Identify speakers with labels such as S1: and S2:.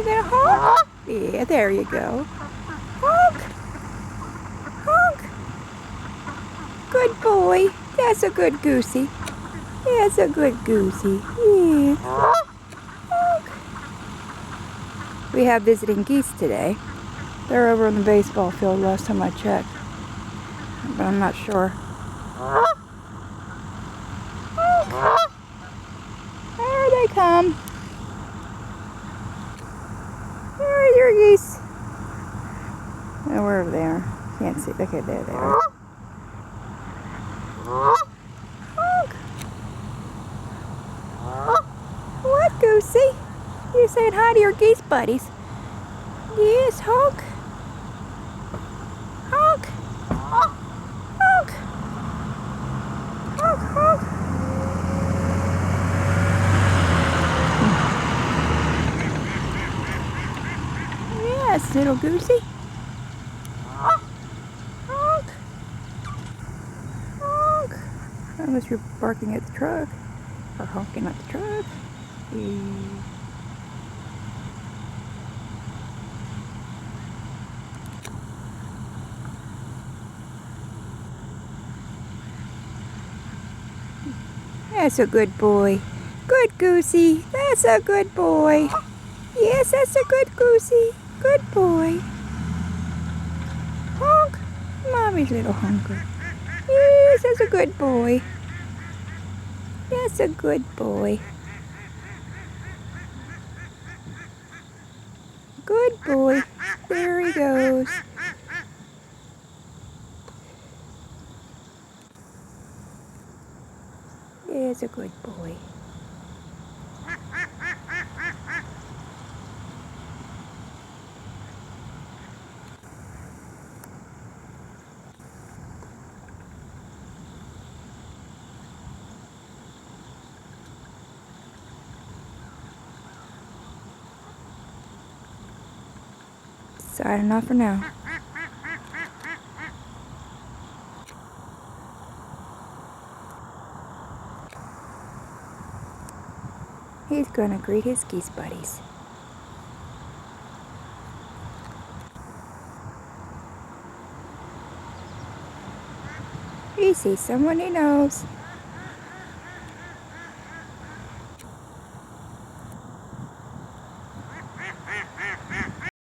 S1: gonna honk? Yeah, there you go. Honk! Honk! Good boy. That's a good goosey. That's a good goosey. Yeah. Honk! We have visiting geese today. They're over in the baseball field last time I checked. But I'm not sure. There they come. There are geese. Oh, wherever they are. Can't see. Okay, there they are. Honk. What, Goosey? You saying hi to your geese buddies? Yes, honk. Honk. Honk. Honk, honk. Yes, little Goosey. Honk. Honk. Unless you're barking at the truck. Or honking at the truck. That's a good boy. Good Goosey. That's a good boy. Yes, that's a good Goosey. Good boy. Honk. Mommy's little honker. Yes, that's a good boy. That's a good boy. Good boy. There he goes. There's a good boy. Signing off for now. He's gonna greet his geese buddies. He sees someone he knows.